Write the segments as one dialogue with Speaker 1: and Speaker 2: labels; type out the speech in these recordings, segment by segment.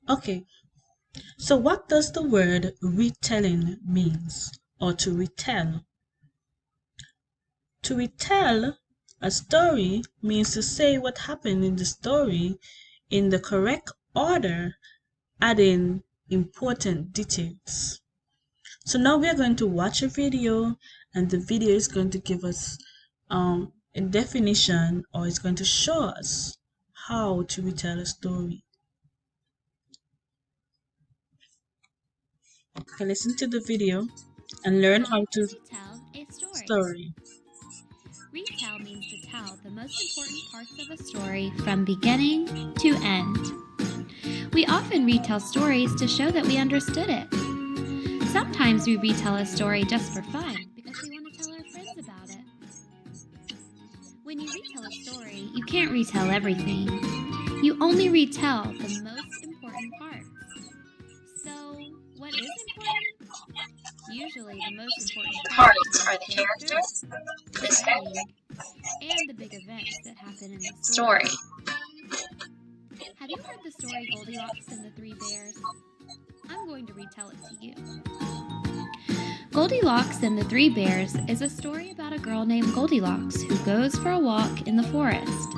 Speaker 1: Okay, so what does the word retelling means, or to retell? To retell a story means to say what happened in the story in the correct order, adding important details. So now we are going to watch a video, and the video is going to give us a definition, or it's going to show us how to retell a story. Okay, listen to the video and learn how to
Speaker 2: retell a
Speaker 1: story.
Speaker 2: Retell means to tell the most important parts of a story from beginning to end. We often retell stories to show that we understood it. Sometimes we retell a story just for fun because we want to tell our friends about it. When you retell a story, you can't retell everything. You only retell the most important parts. So, what is important? Usually, the most important parts are the characters, the setting, and the big events that happen in the story. Have you heard the story Goldilocks and the Three Bears? I'm going to retell it to you. Goldilocks and the Three Bears is a story about a girl named Goldilocks who goes for a walk in the forest.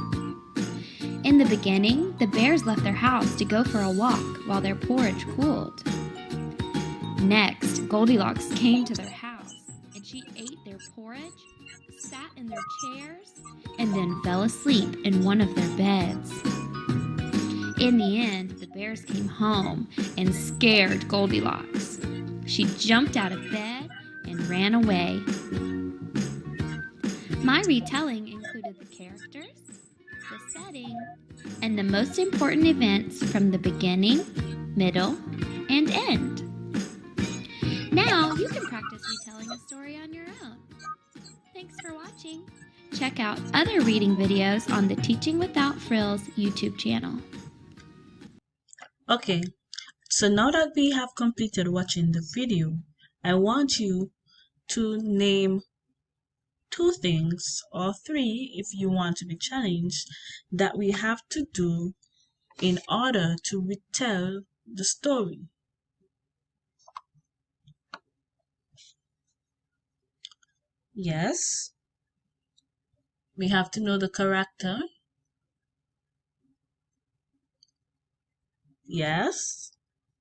Speaker 2: In the beginning, the bears left their house to go for a walk while their porridge cooled. Next, Goldilocks came to their house and she ate their porridge, sat in their chairs, and then fell asleep in one of their beds. In the end, the bears came home and scared Goldilocks. She jumped out of bed and ran away. My retelling included the characters, the setting, and the most important events from the beginning, middle, and end. Now you can practice retelling a story on your own. Thanks for watching. Check out other reading videos on the Teaching Without Frills YouTube channel.
Speaker 1: Okay, so now that we have completed watching the video, I want you to name 2 things, or 3 if you want to be challenged, that we have to do in order to retell the story. Yes, we have to know the character. Yes,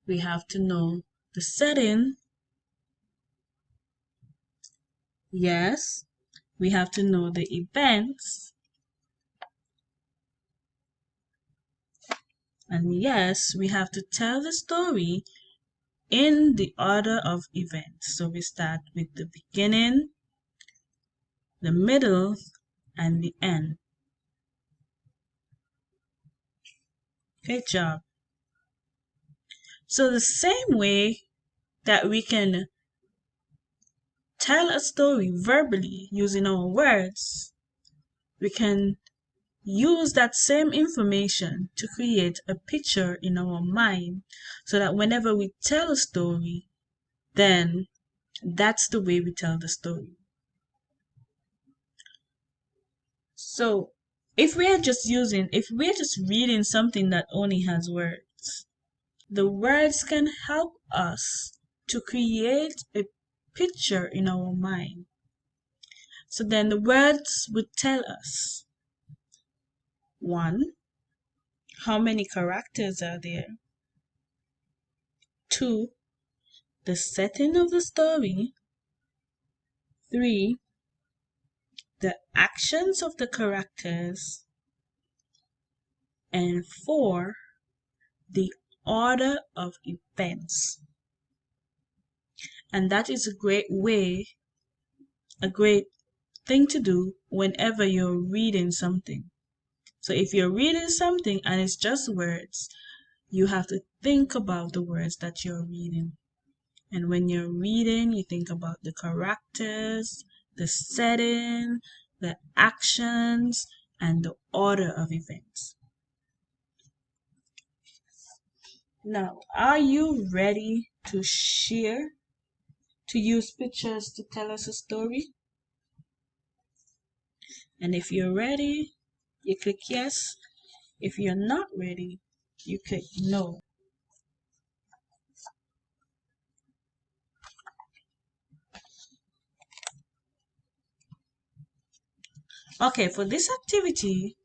Speaker 1: we have to know the setting. Yes, we have to know the events. And yes, we have to tell the story in the order of events. So we start with the beginning, the middle, and the end. Great job. So the same way that we can tell a story verbally using our words, we can use that same information to create a picture in our mind, so that whenever we tell a story, then that's the way we tell the story. So if we're just reading something that only has words, the words can help us to create a picture in our mind. So then the words would tell us, 1, how many characters are there? 2, the setting of the story. 3, the actions of the characters. And 4, the order of events. And that is a great thing to do whenever you're reading something. So if you're reading something and it's just words, you have to think about the words that you're reading. And when you're reading, you think about the characters, the setting, the actions, and the order of events. Now, are you ready to use pictures to tell us a story? And if you're ready, you click yes. If you're not ready, you click no. Okay, for this activity,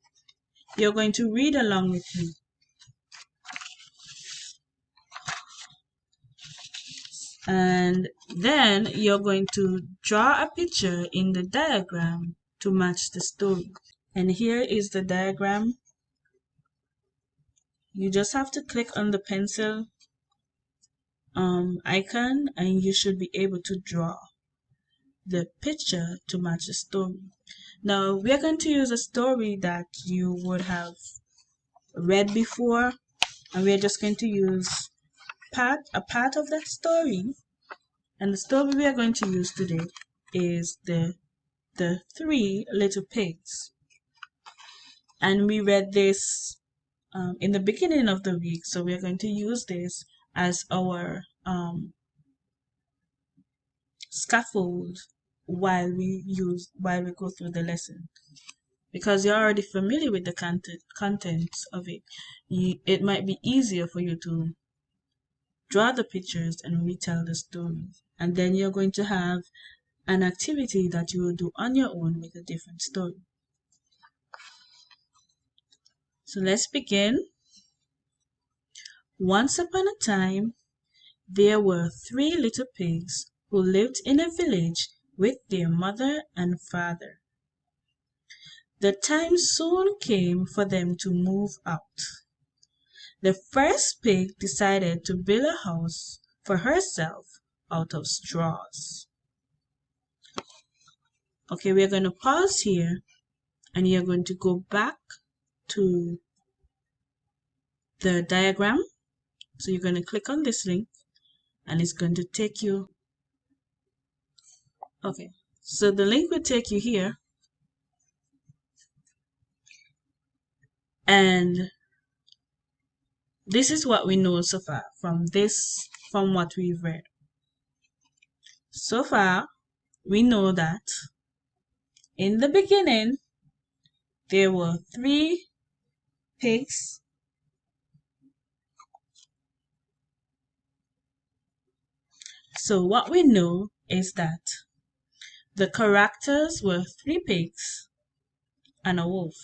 Speaker 1: you're going to read along with me. And then you're going to draw a picture in the diagram to match the story. And here is the diagram. You just have to click on the pencil icon and you should be able to draw the picture to match the story. Now we're going to use a story that you would have read before, and we're just going to use a part of that story. And the story we are going to use today is the Three Little Pigs. And we read this in the beginning of the week, so we're going to use this as our scaffold while we go through the lesson. Because you're already familiar with the contents of it, it might be easier for you to draw the pictures and retell the story. And then you're going to have an activity that you will do on your own with a different story. So let's begin. Once upon a time, there were three little pigs who lived in a village with their mother and father. The time soon came for them to move out. The first pig decided to build a house for herself out of straws. Okay, we're going to pause here and you're going to go back to the diagram. So you're going to click on this link and it's going to take you. Okay, so the link will take you here. And this is what we know so far from what we've read. So far, we know that in the beginning, there were three pigs. So what we know is that the characters were three pigs and a wolf.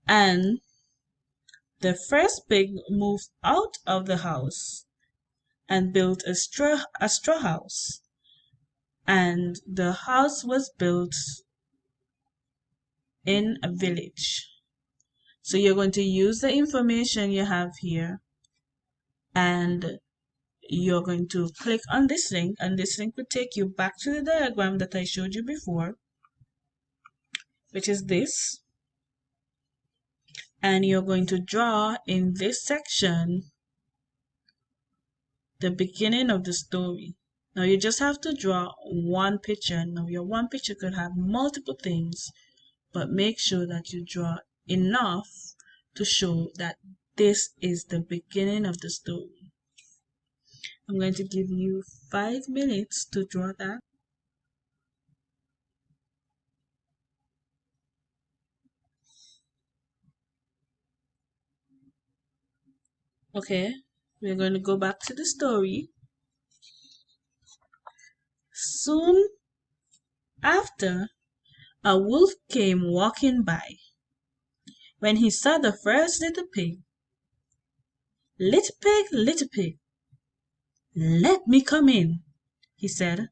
Speaker 1: And the first pig moved out of the house and built a straw house. And the house was built in a village. So you're going to use the information you have here and you're going to click on this link, and this link will take you back to the diagram that I showed you before, which is this. And you're going to draw in this section the beginning of the story. Now you just have to draw one picture. Now your one picture could have multiple things, but make sure that you draw enough to show that this is the beginning of the story. I'm going to give you 5 minutes to draw that. Okay, we're going to go back to the story. Soon after, a wolf came walking by. When he saw the first little pig, little pig, let me come in, he said.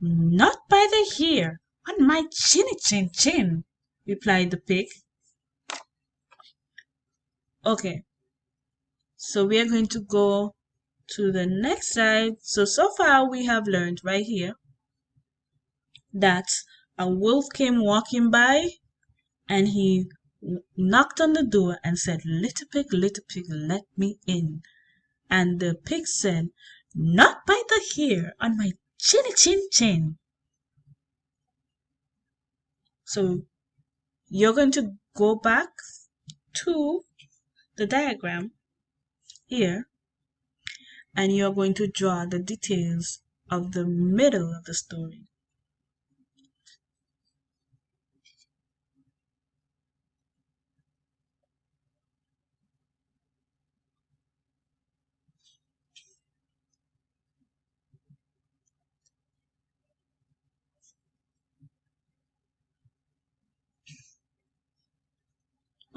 Speaker 1: Not by the hair on my chin, replied the pig. Okay, so we are going to go to the next slide. So far we have learned right here that a wolf came walking by and he knocked on the door and said, little pig, let me in. And the pig said, not by the hair on my chin. So you're going to go back to the diagram here and you're going to draw the details of the middle of the story.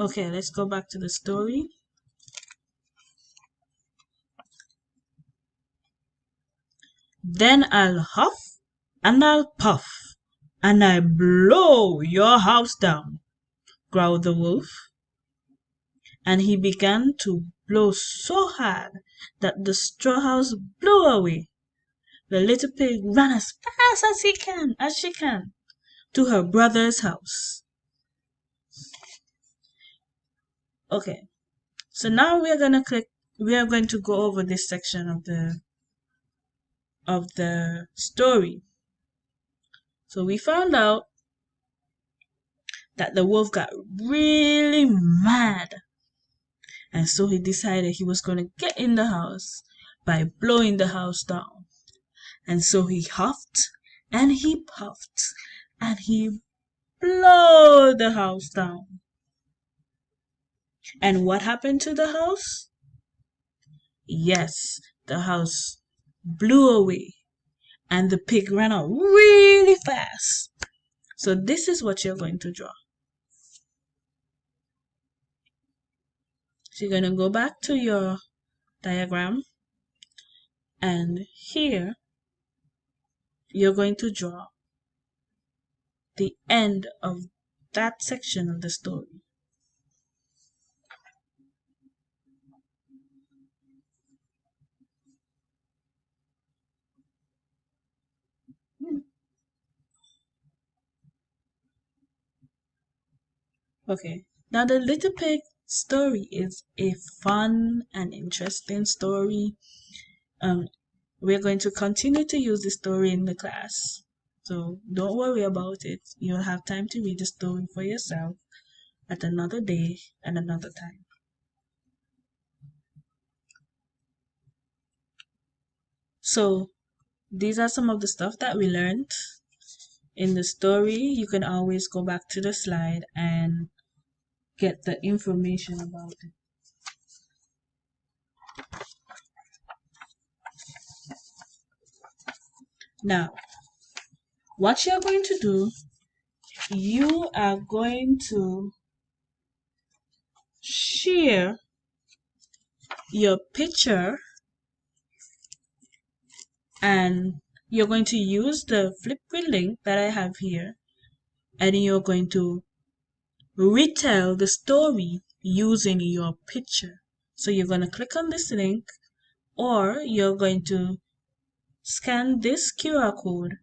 Speaker 1: Okay, let's go back to the story. Then I'll huff and I'll puff and I'll blow your house down, growled the wolf. And he began to blow so hard that the straw house blew away. The little pig ran as fast as she can, to her brother's house. Okay, so now we are going to go over this section of the story. So we found out that the wolf got really mad, and so he decided he was going to get in the house by blowing the house down. And so he huffed and he puffed and he blew the house down. And what happened to the house? Yes, the house blew away and the pig ran out really fast. So this is what you're going to draw. So you're going to go back to your diagram, and here you're going to draw the end of that section of the story. Okay, now the little pig story is a fun and interesting story. We're going to continue to use the story in the class, so don't worry about it. You'll have time to read the story for yourself at another day and another time. So these are some of the stuff that we learned in the story. You can always go back to the slide and get the information about it. Now, what you're going to do, you are going to share your picture, and you're going to use the Flipgrid link that I have here, and you're going to retell the story using your picture. So you're going to click on this link, or you're going to scan this QR code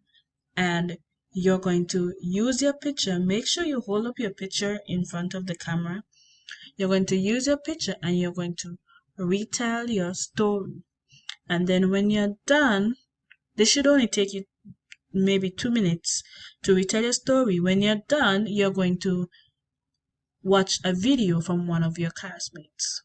Speaker 1: and you're going to use your picture. Make sure you hold up your picture in front of the camera. You're going to use your picture and you're going to retell your story. And then when you're done, this should only take you maybe 2 minutes to retell your story. When you're done, you're going to watch a video from one of your classmates.